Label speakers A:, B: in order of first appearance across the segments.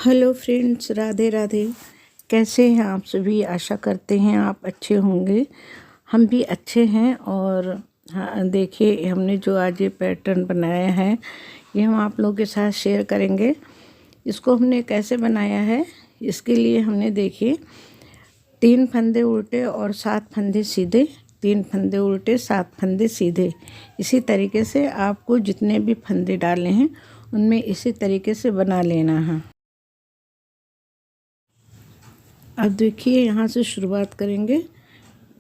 A: Hello friends, Radhe Radhe. कैसे हैं आप सभी? आशा करते हैं आप अच्छे होंगे। हम भी अच्छे हैं। और हाँ, देखिए हमने जो आज ये पैटर्न बनाया है ये हम आप लोगों के साथ शेयर करेंगे। इसको हमने कैसे बनाया है, इसके लिए हमने देखिए 3 फंदे उल्टे और 7 फंदे सीधे, 3 फंदे उल्टे 7 फंदे सीधे। इसी तरीके से आपको जितने भी फंदे डाले हैं उनमें इसी तरीके से बना लेना है। अब देखिए यहाँ से शुरुआत करेंगे।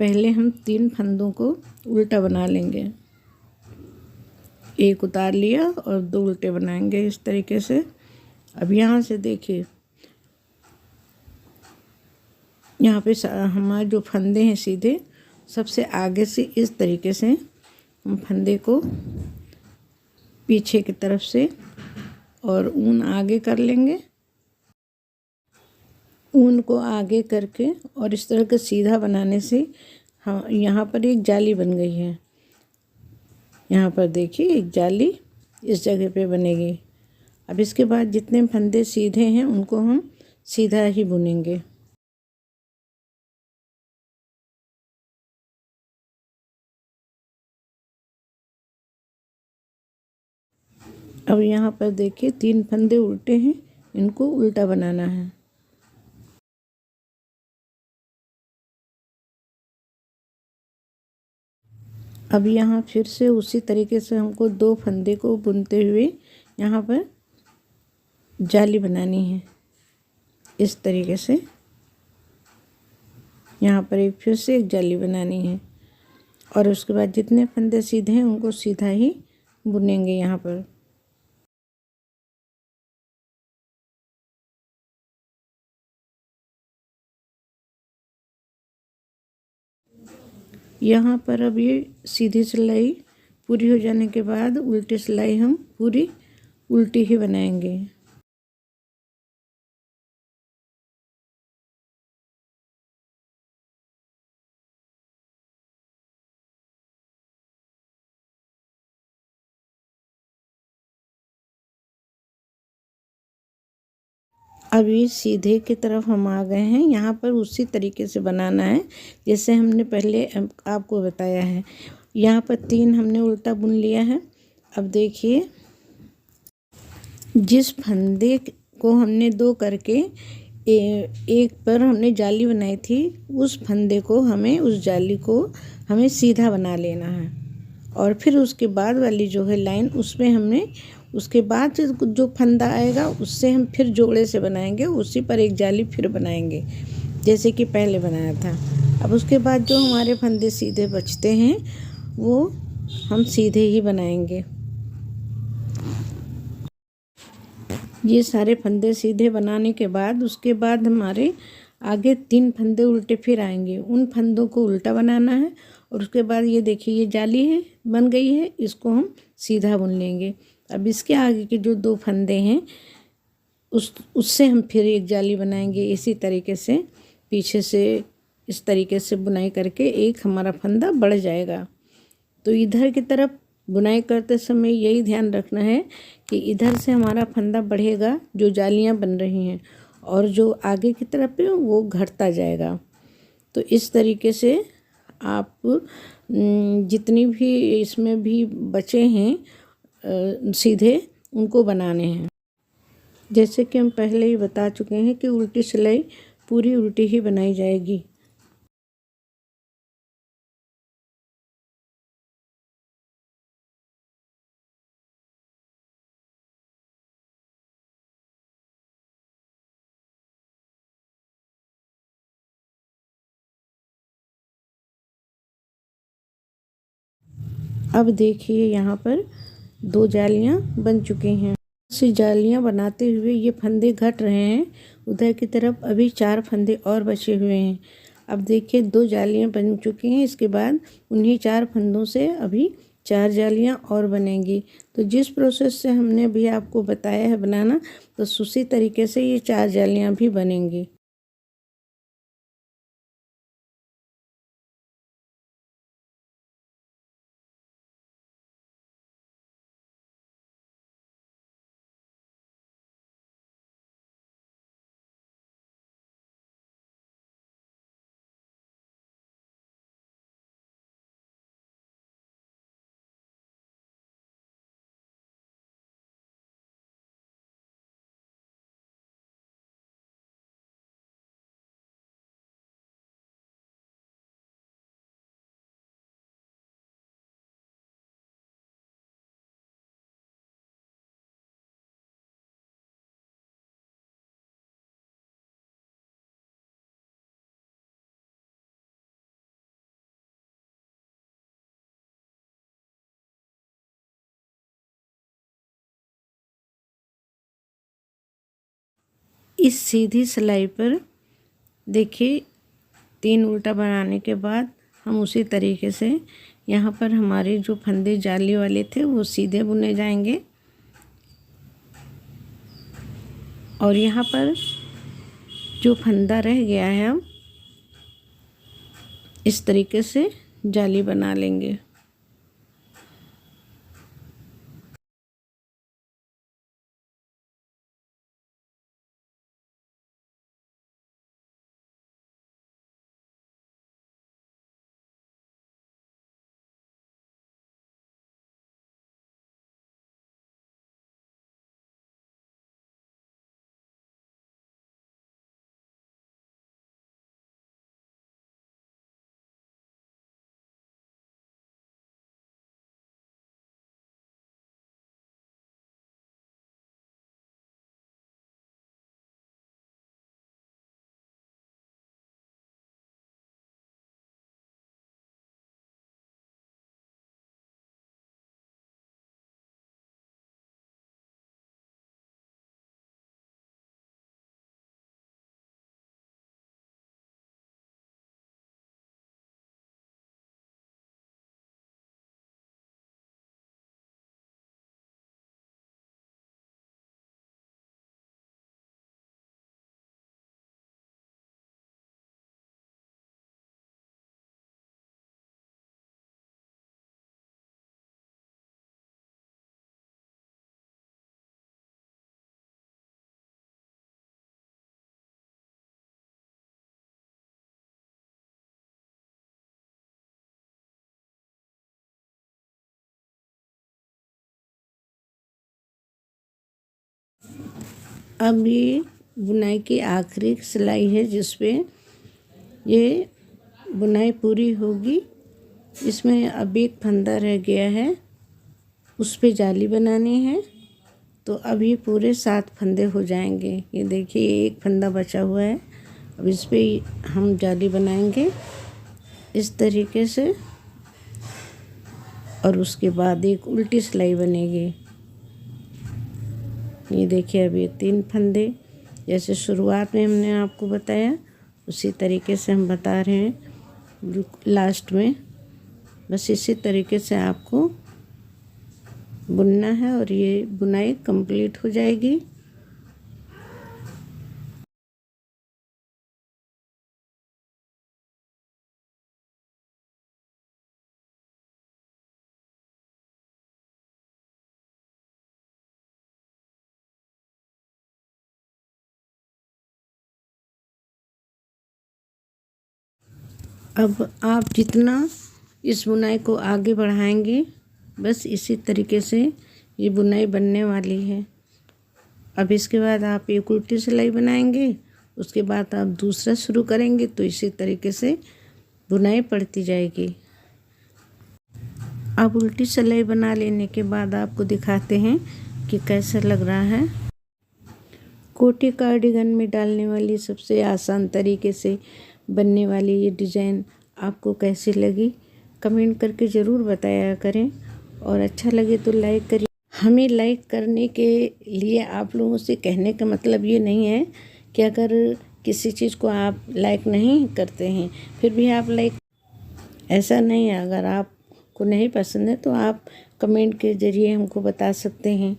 A: पहले हम 3 फंदों को उल्टा बना लेंगे। एक उतार लिया और 2 उल्टे बनाएंगे इस तरीके से। अब यहाँ से देखिए, यहाँ पे हमारे जो फंदे हैं सीधे, सबसे आगे से इस तरीके से हम फंदे को पीछे की तरफ से और ऊन आगे कर लेंगे। ऊन को आगे करके और इस तरह का सीधा बनाने से हाँ, यहाँ पर एक जाली बन गई है। यहाँ पर देखिए एक जाली इस जगह पे बनेगी। अब इसके बाद जितने फंदे सीधे हैं उनको हम सीधा ही बुनेंगे। अब यहाँ पर देखिए 3 फंदे उल्टे हैं, इनको उल्टा बनाना है। अब यहाँ फिर से उसी तरीके से हमको 2 फंदे को बुनते हुए यहाँ पर जाली बनानी है। इस तरीके से यहाँ पर एक फिर से एक जाली बनानी है और उसके बाद जितने फंदे सीधे हैं उनको सीधा ही बुनेंगे यहाँ पर। यहाँ पर अब ये सीधी सिलाई पूरी हो जाने के बाद उल्टी सिलाई हम पूरी उल्टी ही बनाएंगे। अब ये सीधे की तरफ हम आ गए हैं। यहाँ पर उसी तरीके से बनाना है जैसे हमने पहले आपको बताया है। यहाँ पर 3 हमने उल्टा बुन लिया है। अब देखिए, जिस फंदे को हमने 2 करके एक पर हमने जाली बनाई थी, उस फंदे को हमें, उस जाली को हमें सीधा बना लेना है। और फिर उसके बाद वाली जो है लाइन, उसमें हमने उसके बाद जो फंदा आएगा उससे हम फिर जोड़े से बनाएंगे, उसी पर एक जाली फिर बनाएंगे जैसे कि पहले बनाया था। अब उसके बाद जो हमारे फंदे सीधे बचते हैं वो हम सीधे ही बनाएंगे। ये सारे फंदे सीधे बनाने के बाद उसके बाद हमारे आगे 3 फंदे उल्टे फिर आएंगे। उन फंदों को उल्टा बनाना है और उसके बाद ये देखिए ये जाली है बन गई है, इसको हम सीधा बुन लेंगे। अब इसके आगे के जो 2 फंदे हैं उससे हम फिर एक जाली बनाएंगे। इसी तरीके से पीछे से इस तरीके से बुनाई करके एक हमारा फंदा बढ़ जाएगा। तो इधर की तरफ बुनाई करते समय यही ध्यान रखना है कि इधर से हमारा फंदा बढ़ेगा जो जालियां बन रही हैं, और जो आगे की तरफ है वो घटता जाएगा। तो इस तरीके से आप जितनी भी इसमें भी बचे हैं सीधे, उनको बनाने हैं। जैसे कि हम पहले ही बता चुके हैं कि उल्टी सिलाई पूरी उल्टी ही बनाई जाएगी। अब देखिए यहाँ पर 2 जालियाँ बन चुकी हैं। से जालियाँ बनाते हुए ये फंदे घट रहे हैं। उधर की तरफ अभी 4 फंदे और बचे हुए हैं। अब देखिए 2 जालियाँ बन चुकी हैं। इसके बाद उन्हीं 4 फंदों से अभी 4 जालियाँ और बनेंगी। तो जिस प्रोसेस से हमने अभी आपको बताया है बनाना, तो उसी तरीके से ये 4 जालियाँ भी बनेंगी। इस सीधी सिलाई पर देखिए 3 उल्टा बनाने के बाद हम उसी तरीके से यहाँ पर हमारे जो फंदे जाली वाले थे वो सीधे बुने जाएंगे और यहाँ पर जो फंदा रह गया है हम इस तरीके से जाली बना लेंगे। अब ये बुनाई की आखिरी सिलाई है जिस पे ये बुनाई पूरी होगी। इसमें अब एक फंदा रह गया है, उस पे जाली बनानी है। तो अब ये पूरे 7 फंदे हो जाएंगे। ये देखिए एक फंदा बचा हुआ है, अब इस पे हम जाली बनाएंगे इस तरीके से और उसके बाद एक उल्टी सिलाई बनेगी। ये देखिए अब ये 3 फंदे जैसे शुरुआत में हमने आपको बताया उसी तरीके से हम बता रहे हैं लास्ट में। बस इसी तरीके से आपको बुनना है और ये बुनाई कंप्लीट हो जाएगी। अब आप जितना इस बुनाई को आगे बढ़ाएंगे बस इसी तरीके से ये बुनाई बनने वाली है। अब इसके बाद आप एक उल्टी सिलाई बनाएंगे, उसके बाद आप दूसरा शुरू करेंगे तो इसी तरीके से बुनाई पड़ती जाएगी। अब उल्टी सिलाई बना लेने के बाद आपको दिखाते हैं कि कैसा लग रहा है। कोटी कार्डिगन में डालने वाली सबसे आसान तरीके से बनने वाली ये डिज़ाइन आपको कैसी लगी कमेंट करके ज़रूर बताया करें और अच्छा लगे तो लाइक करिए। हमें लाइक करने के लिए आप लोगों से कहने का मतलब ये नहीं है कि अगर किसी चीज़ को आप लाइक नहीं करते हैं फिर भी आप लाइक, ऐसा नहीं है। अगर आपको नहीं पसंद है तो आप कमेंट के ज़रिए हमको बता सकते हैं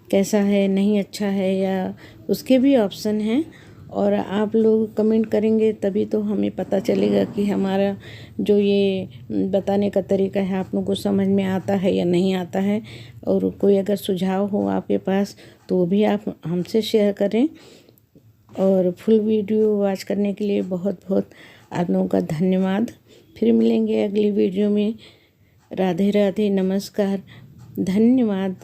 A: कैसा है, नहीं अच्छा है, या उसके भी ऑप्शन हैं। और आप लोग कमेंट करेंगे तभी तो हमें पता चलेगा कि हमारा जो ये बताने का तरीका है आप लोगों को समझ में आता है या नहीं आता है। और कोई अगर सुझाव हो आपके पास तो वो भी आप हमसे शेयर करें। और फुल वीडियो वॉच करने के लिए बहुत बहुत आप लोगों का धन्यवाद। फिर मिलेंगे अगली वीडियो में। राधे राधे, नमस्कार, धन्यवाद।